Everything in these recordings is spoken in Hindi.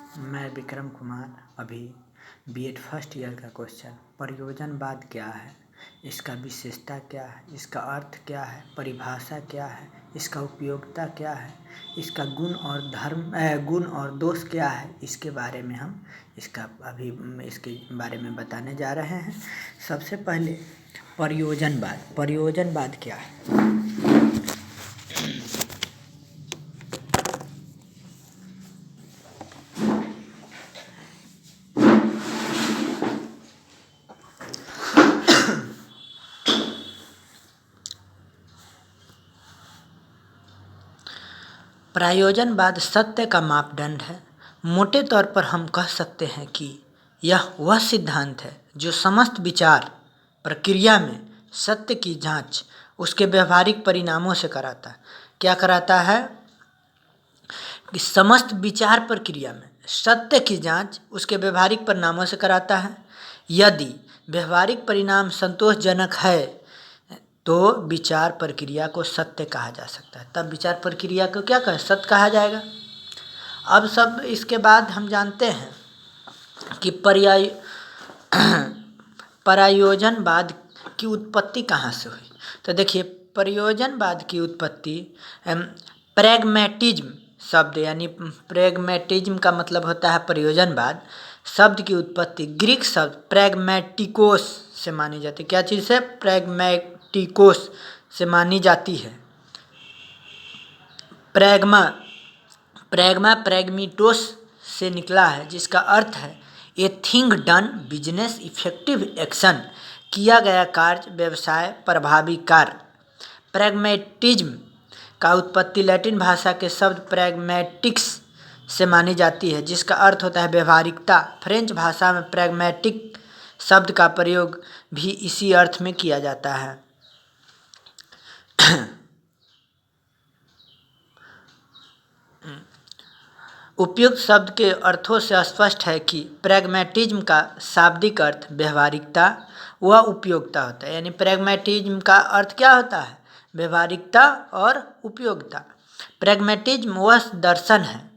मैं विक्रम कुमार अभी बीएड फर्स्ट ईयर का क्वेश्चन प्रयोजनवाद क्या है, इसका विशेषता क्या है, इसका अर्थ क्या है, परिभाषा क्या है, इसका उपयोगिता क्या है, इसका गुण और दोष क्या है, इसके बारे में हम इसके बारे में बताने जा रहे हैं। सबसे पहले प्रयोजनवाद क्या है। प्रयोजनवाद सत्य का मापदंड है। मोटे तौर पर हम कह सकते हैं कि यह वह सिद्धांत है जो समस्त विचार प्रक्रिया में सत्य की जांच उसके व्यवहारिक परिणामों से कराता है। क्या कराता है कि समस्त विचार प्रक्रिया में सत्य की जांच उसके व्यवहारिक परिणामों से कराता है। यदि व्यवहारिक परिणाम संतोषजनक है तो विचार प्रक्रिया को सत्य कहा जा सकता है। तब विचार प्रक्रिया को क्या कहें, सत्य कहा जाएगा। अब सब इसके बाद हम जानते हैं कि प्रयोजनवाद की उत्पत्ति कहाँ से हुई। तो देखिए, प्रयोजनवाद की उत्पत्ति प्रैग्मैटिज्म शब्द, यानी प्रैग्मैटिज्म का मतलब होता है प्रयोजनवाद। शब्द की उत्पत्ति ग्रीक शब्द प्रैग्मैटिकोस से मानी जाती है। क्या चीज़ से? प्रैग्मैटिकोस से मानी जाती है। प्रैग्मीटोस से निकला है, जिसका अर्थ है a thing done, business, effective action, किया गया कार्य, व्यवसाय, प्रभावी कार्य। प्रैग्मैटिज्म का उत्पत्ति लैटिन भाषा के शब्द प्रैग्मैटिक्स से मानी जाती है, जिसका अर्थ होता है व्यवहारिकता। फ्रेंच भाषा में प्रैग्मैटिक शब्द का प्रयोग भी इसी अर्थ में किया जाता है। उपयुक्त शब्द के अर्थों से स्पष्ट है कि प्रैग्मैटिज्म का शाब्दिक अर्थ व्यवहारिकता व उपयोगिता होता है। यानी प्रैग्मैटिज्म का अर्थ क्या होता है? व्यवहारिकता और उपयोगिता। प्रैग्मैटिज्म वह दर्शन है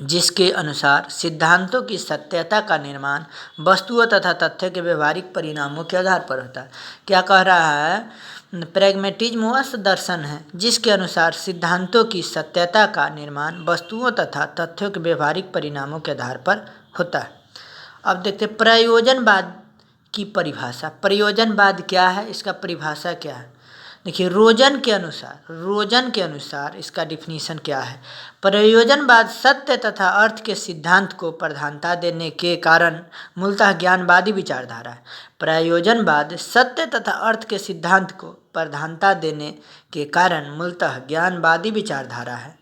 जिसके अनुसार सिद्धांतों की सत्यता का निर्माण वस्तुओं तथा तथ्य के व्यवहारिक परिणामों के आधार पर होता है। क्या कह रहा है? प्रैग्मैटिज्म वह दर्शन है जिसके अनुसार सिद्धांतों की सत्यता का निर्माण वस्तुओं तथा तथ्यों के व्यवहारिक परिणामों के आधार पर होता है। अब देखते हैं प्रयोजनवाद की परिभाषा। प्रयोजनवाद क्या है, इसका परिभाषा क्या है। देखिए, रोजन के अनुसार इसका डिफिनीशन क्या है। प्रयोजनवाद सत्य तथा अर्थ के सिद्धांत को प्रधानता देने के कारण मूलतः ज्ञानवादी विचारधारा है। प्रयोजनवाद सत्य तथा अर्थ के सिद्धांत को प्रधानता देने के कारण मूलतः ज्ञानवादी विचारधारा है।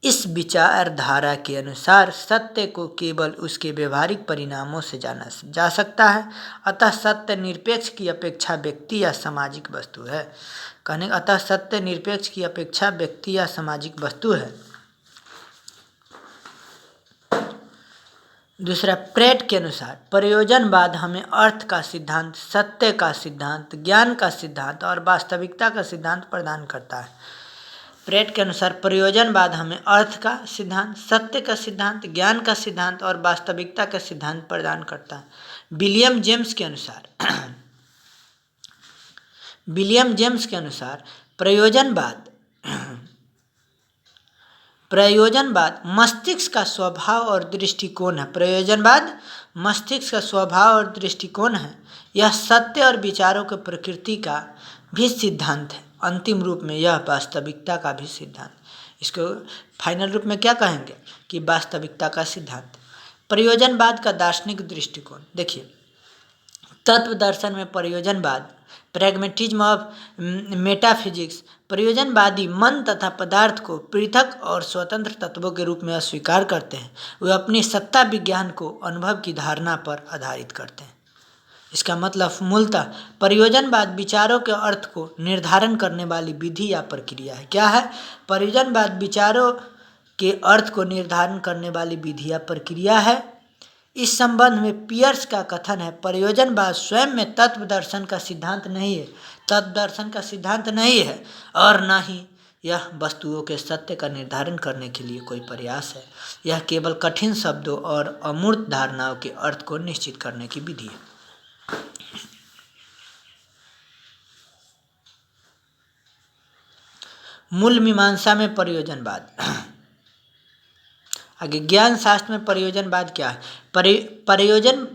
इस विचारधारा के अनुसार सत्य को केवल उसके व्यवहारिक परिणामों से जाना जा सकता है। अतः सत्य निरपेक्ष की अपेक्षा व्यक्ति या सामाजिक वस्तु है। अतः सत्य निरपेक्ष की अपेक्षा व्यक्ति या सामाजिक वस्तु है। दूसरा, प्रेट के अनुसार प्रयोजनवाद हमें अर्थ का सिद्धांत, सत्य का सिद्धांत, ज्ञान का सिद्धांत और वास्तविकता का सिद्धांत प्रदान करता है। प्रेट के अनुसार प्रयोजनवाद हमें अर्थ का सिद्धांत, सत्य का सिद्धांत, ज्ञान का सिद्धांत और वास्तविकता का सिद्धांत प्रदान करता है। विलियम जेम्स के अनुसार प्रयोजनवाद मस्तिष्क का स्वभाव और दृष्टिकोण है। प्रयोजनवाद मस्तिष्क का स्वभाव और दृष्टिकोण है। यह सत्य और विचारों की प्रकृति का भी सिद्धांत है। अंतिम रूप में यह वास्तविकता का भी सिद्धांत। इसको फाइनल रूप में क्या कहेंगे कि वास्तविकता का सिद्धांत। प्रयोजनवाद का दार्शनिक दृष्टिकोण। देखिए, तत्व दर्शन में प्रयोजनवाद, प्रैग्मेटिज्म ऑफ मेटाफिजिक्स, प्रयोजनवादी मन तथा पदार्थ को पृथक और स्वतंत्र तत्वों के रूप में अस्वीकार करते हैं। वे अपनी सत्ता विज्ञान को अनुभव की धारणा पर आधारित करते हैं। इसका मतलब मूलतः प्रयोजनवाद विचारों के अर्थ को निर्धारण करने वाली विधि या प्रक्रिया है। क्या है? प्रयोजनवाद विचारों के अर्थ को निर्धारण करने वाली विधि या प्रक्रिया है। इस संबंध में पियर्स का कथन है, प्रयोजनवाद स्वयं में तत्व दर्शन का सिद्धांत नहीं है और न ही यह वस्तुओं के सत्य का निर्धारण करने के लिए कोई प्रयास है। यह केवल कठिन शब्दों और अमूर्त धारणाओं के अर्थ को निश्चित करने की विधि है। मूल मीमांसा में प्रयोजनवाद। आगे, ज्ञान शास्त्र में प्रयोजनवाद क्या है? प्रयोजनवादियों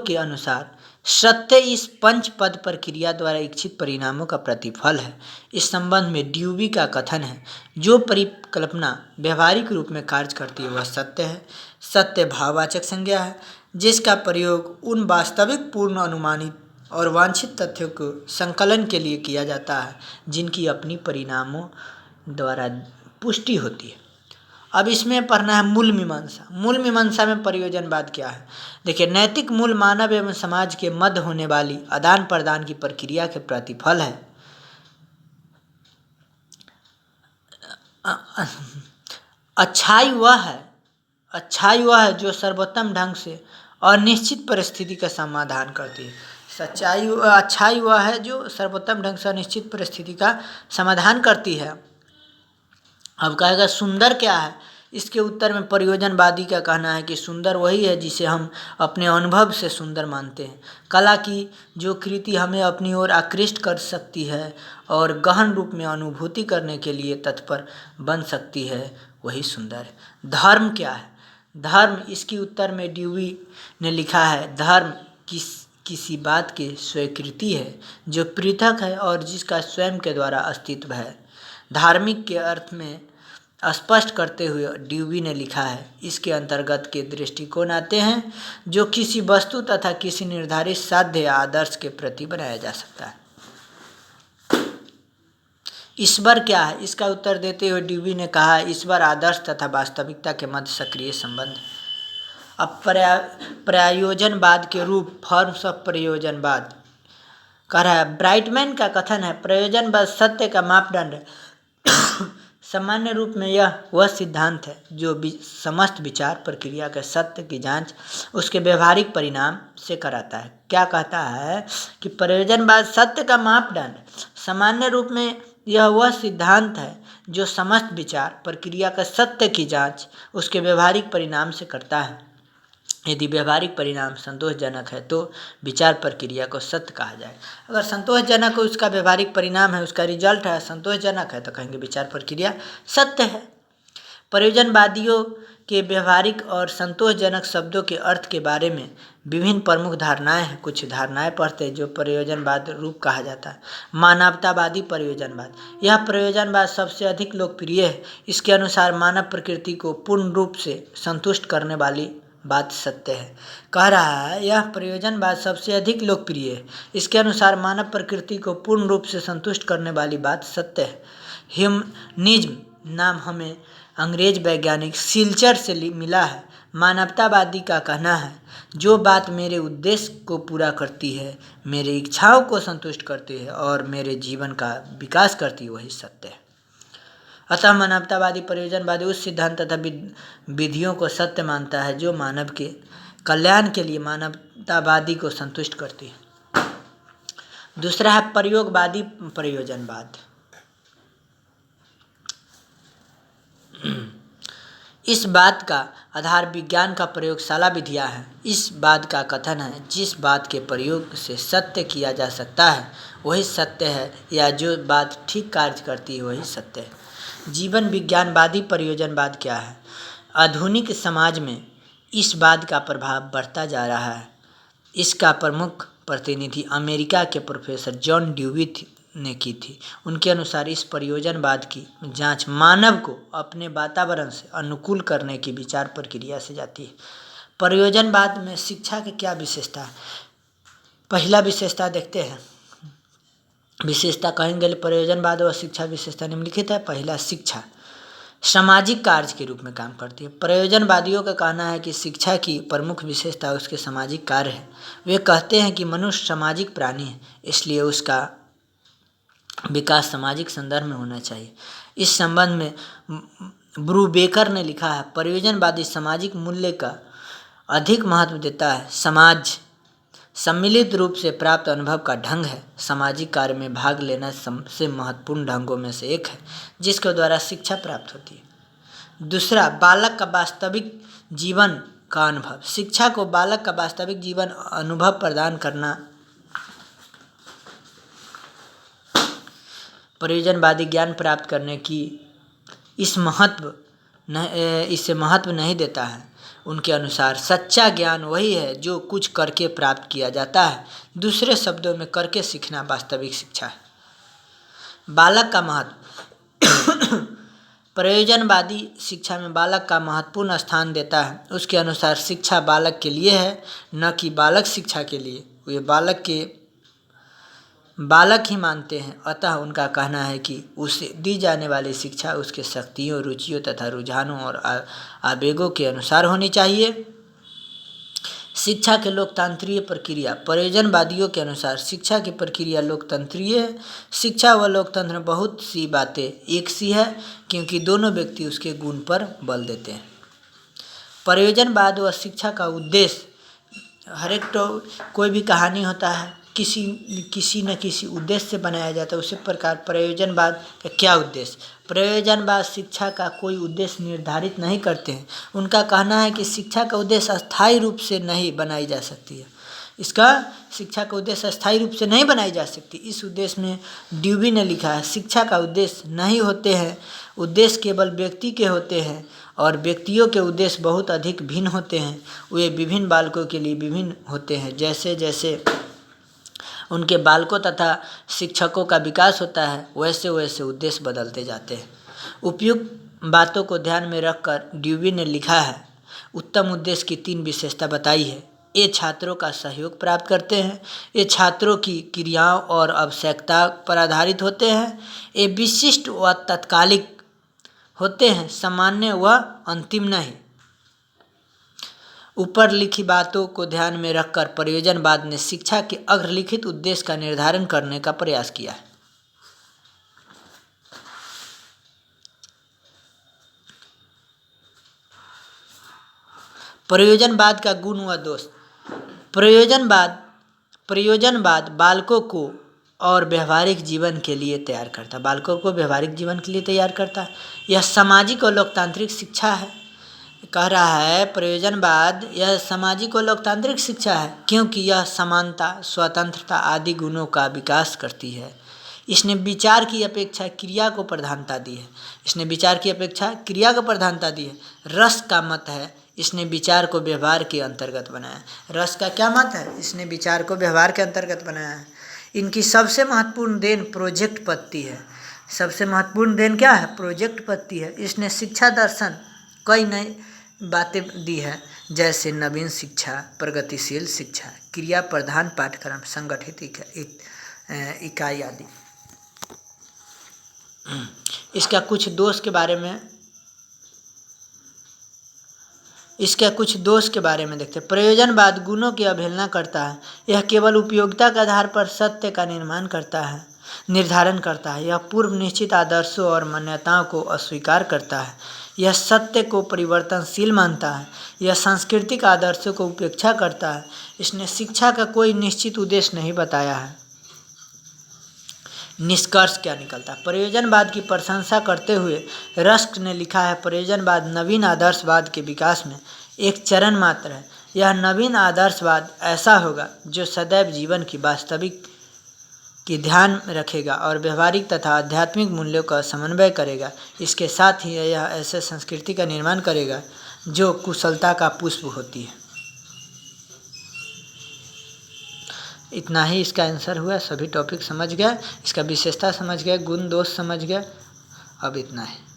के अनुसार सत्य इस पंच पद प्रक्रिया द्वारा इच्छित परिणामों का प्रतिफल है। इस संबंध में ड्यूवी का कथन है, जो परिकल्पना व्यवहारिक रूप में कार्य करती है वह सत्य है। सत्य भाववाचक संज्ञा है जिसका प्रयोग उन वास्तविक, पूर्ण, अनुमानित और वांछित तथ्यों को संकलन के लिए किया जाता है जिनकी अपनी परिणामों द्वारा पुष्टि होती है। अब इसमें पढ़ना है मूल मीमांसा। मूल मीमांसा में प्रयोजनवाद क्या है? देखिए, नैतिक मूल मानव एवं समाज के मध्य होने वाली आदान प्रदान की प्रक्रिया के प्रतिफल है। अच्छाई वह है जो सर्वोत्तम ढंग से अनिश्चित परिस्थिति का समाधान करती है। अच्छाई वह है जो सर्वोत्तम ढंग से अनिश्चित परिस्थिति का समाधान करती है। अब कहेगा सुंदर क्या है? इसके उत्तर में प्रयोजनवादी का कहना है कि सुंदर वही है जिसे हम अपने अनुभव से सुंदर मानते हैं। कला की जो कृति हमें अपनी ओर आकृष्ट कर सकती है और गहन रूप में अनुभूति करने के लिए तत्पर बन सकती है, वही सुंदर है। धर्म क्या है? धर्म, इसकी उत्तर में ड्यूवी ने लिखा है, धर्म किसी बात की स्वीकृति है जो पृथक है और जिसका स्वयं के द्वारा अस्तित्व है। धार्मिक के अर्थ में स्पष्ट करते हुए ड्यूवी ने लिखा है, इसके अंतर्गत के दृष्टिकोण आते हैं जो किसी वस्तु तथा किसी निर्धारित साध्य या आदर्श के प्रति बनाया जा सकता है। ईश्वर क्या है? इसका उत्तर देते हुए ड्यूवी ने कहा, ईश्वर आदर्श तथा वास्तविकता के मध्य सक्रिय संबंध है। अब प्रयोजनवाद के रूप, फॉर्म्स ऑफ प्रयोजनवाद कह रहा है। ब्राइटमैन का कथन है, प्रयोजनवाद सत्य का मापदंड है। सामान्य रूप में यह वह सिद्धांत है जो समस्त विचार प्रक्रिया के सत्य की जांच उसके व्यवहारिक परिणाम से कराता है। क्या कहता है कि प्रयोजनवाद सत्य का मापदंड, सामान्य रूप में यह वह सिद्धांत है जो समस्त विचार प्रक्रिया का सत्य की जांच उसके व्यवहारिक परिणाम से करता है। यदि व्यवहारिक परिणाम संतोषजनक है तो विचार प्रक्रिया को सत्य कहा जाए। अगर संतोषजनक उसका व्यवहारिक परिणाम है, उसका रिजल्ट है, संतोषजनक है, तो कहेंगे विचार प्रक्रिया सत्य है। प्रयोजनवादियों के व्यवहारिक और संतोषजनक शब्दों के अर्थ के बारे में विभिन्न प्रमुख धारणाएं हैं। कुछ धारणाएं पढ़ते हैं जो प्रयोजनवाद रूप कहा जाता है। मानवतावादी प्रयोजनवाद, यह प्रयोजनवाद सबसे अधिक लोकप्रिय है। इसके अनुसार मानव प्रकृति को पूर्ण रूप से संतुष्ट करने वाली बात सत्य है। कह रहा है यह प्रयोजनवाद सबसे अधिक लोकप्रिय है। इसके अनुसार मानव प्रकृति को पूर्ण रूप से संतुष्ट करने वाली बात सत्य है। ह्यूमनिज्म नाम हमें अंग्रेज वैज्ञानिक सिल्चर से मिला है। मानवतावादी का कहना है, जो बात मेरे उद्देश्य को पूरा करती है, मेरी इच्छाओं को संतुष्ट करती है और मेरे जीवन का विकास करती है, वही सत्य है। अतः मानवतावादी प्रयोजनवादी उस सिद्धांत तथा विधियों को सत्य मानता है जो मानव के कल्याण के लिए मानवतावादी को संतुष्ट करती है। दूसरा है प्रयोगवादी प्रयोजनवाद। इस बात का आधार विज्ञान का प्रयोगशाला विधियां हैं। इस बात का कथन है, जिस बात के प्रयोग से सत्य किया जा सकता है वही सत्य है, या जो बात ठीक कार्य करती है वही सत्य है। जीवन विज्ञानवादी प्रयोजनवाद क्या है? आधुनिक समाज में इस बात का प्रभाव बढ़ता जा रहा है। इसका प्रमुख प्रतिनिधि अमेरिका के प्रोफेसर जॉन ड्यूवी ने की थी। उनके अनुसार इस प्रयोजनवाद की जांच मानव को अपने वातावरण से अनुकूल करने की विचार प्रक्रिया से जाती है। प्रयोजनवाद में शिक्षा की क्या विशेषता है? पहला विशेषता देखते हैं। विशेषता कहेंगे प्रयोजनवाद और शिक्षा विशेषता निम्नलिखित है। पहला, शिक्षा सामाजिक कार्य के रूप में काम करती है। प्रयोजनवादियों का कहना है कि शिक्षा की प्रमुख विशेषता उसके सामाजिक कार्य है। वे कहते हैं कि मनुष्य सामाजिक प्राणी है, इसलिए उसका विकास सामाजिक संदर्भ में होना चाहिए। इस संबंध में ब्रूबेकर ने लिखा है, प्रयोजनवादी सामाजिक मूल्य का अधिक महत्व देता है। सम्मिलित रूप से प्राप्त अनुभव का ढंग है। सामाजिक कार्य में भाग लेना सबसे महत्वपूर्ण ढंगों में से एक है जिसके द्वारा शिक्षा प्राप्त होती है। दूसरा, बालक का वास्तविक जीवन का अनुभव। शिक्षा को बालक का वास्तविक जीवन अनुभव प्रदान करना प्रयोजनवादी ज्ञान प्राप्त करने की इसे महत्व नहीं देता है। उनके अनुसार सच्चा ज्ञान वही है जो कुछ करके प्राप्त किया जाता है। दूसरे शब्दों में करके सीखना वास्तविक शिक्षा है। बालक का महत्व। प्रयोजनवादी शिक्षा में बालक का महत्वपूर्ण स्थान देता है। उसके अनुसार शिक्षा बालक के लिए है, न कि बालक शिक्षा के लिए। वे बालक ही मानते हैं, अतः उनका कहना है कि उसे दी जाने वाली शिक्षा उसके शक्तियों, रुचियों तथा रुझानों और आवेगों के अनुसार होनी चाहिए। शिक्षा की लोकतांत्रिक प्रक्रिया। प्रयोजनवादियों के अनुसार शिक्षा की प्रक्रिया लोकतंत्रीय है। शिक्षा व लोकतंत्र में बहुत सी बातें एक सी है क्योंकि दोनों व्यक्ति उसके गुण पर बल देते हैं। प्रयोजनवाद व शिक्षा का उद्देश्य। कोई भी कहानी होता है किसी न किसी उद्देश्य से बनाया जाता है। उसी प्रकार प्रयोजनवाद का क्या उद्देश्य। प्रयोजनवाद शिक्षा का कोई उद्देश्य निर्धारित नहीं करते हैं। उनका कहना है कि शिक्षा का उद्देश्य अस्थायी रूप से नहीं बनाई जा सकती है। शिक्षा का उद्देश्य अस्थायी रूप से नहीं बनाई जा सकती। इस उद्देश्य में ड्यूबी ने लिखा है, शिक्षा का उद्देश्य नहीं होते हैं, उद्देश्य केवल व्यक्ति के होते हैं और व्यक्तियों के उद्देश्य बहुत अधिक भिन्न होते हैं। वे विभिन्न बालकों के लिए विभिन्न होते हैं। जैसे जैसे उनके बालकों तथा शिक्षकों का विकास होता है वैसे वैसे उद्देश्य बदलते जाते हैं। उपयुक्त बातों को ध्यान में रखकर ड्यूबी ने लिखा है, उत्तम उद्देश्य की 3 विशेषता बताई है। ये छात्रों का सहयोग प्राप्त करते हैं, ये छात्रों की क्रियाओं और आवश्यकता पर आधारित होते हैं, ये विशिष्ट व तात्कालिक होते हैं, सामान्य व अंतिम नहीं। ऊपर लिखी बातों को ध्यान में रखकर प्रयोजनवाद ने शिक्षा के अग्रलिखित उद्देश्य का निर्धारण करने का प्रयास किया है। प्रयोजनवाद का गुण व दोष। प्रयोजनवाद बालकों को और व्यवहारिक जीवन के लिए तैयार करता है। बालकों को व्यवहारिक जीवन के लिए तैयार करता है। यह सामाजिक और लोकतांत्रिक शिक्षा है। कह रहा है प्रयोजनवाद यह सामाजिक और लोकतांत्रिक शिक्षा है क्योंकि यह समानता, स्वतंत्रता आदि गुणों का विकास करती है। इसने विचार की अपेक्षा क्रिया को प्रधानता दी है। रस का मत है, इसने विचार को व्यवहार के अंतर्गत बनाया। रस का क्या मत है? इसने विचार को व्यवहार के अंतर्गत बनाया है। इनकी सबसे महत्वपूर्ण देन प्रोजेक्ट पत्ति है। सबसे महत्वपूर्ण देन क्या है? प्रोजेक्ट पत्ति है। इसने शिक्षा दर्शन कई नई बातें दी है जैसे नवीन शिक्षा, प्रगतिशील शिक्षा, क्रिया प्रधान पाठ्यक्रम, संगठित इकाई आदि। इसका कुछ दोष के बारे में देखते हैं। प्रयोजनवाद गुणों की अवहेलना करता है। यह केवल उपयोगिता के आधार पर सत्य का निर्धारण करता है। यह पूर्व निश्चित आदर्शों और मान्यताओं को अस्वीकार करता है। यह सत्य को परिवर्तनशील मानता है। यह सांस्कृतिक आदर्शों को उपेक्षा करता है। इसने शिक्षा का कोई निश्चित उद्देश्य नहीं बताया है। निष्कर्ष क्या निकलता है? प्रयोजनवाद की प्रशंसा करते हुए रस्क ने लिखा है, प्रयोजनवाद नवीन आदर्शवाद के विकास में एक चरण मात्र है। यह नवीन आदर्शवाद ऐसा होगा जो सदैव जीवन की वास्तविक की ध्यान रखेगा और व्यवहारिक तथा आध्यात्मिक मूल्यों का समन्वय करेगा। इसके साथ ही यह ऐसे संस्कृति का निर्माण करेगा जो कुशलता का पुष्प होती है। इतना ही इसका आंसर हुआ। सभी टॉपिक समझ गए, इसका विशेषता समझ गए, गुण दोष समझ गए। अब इतना है।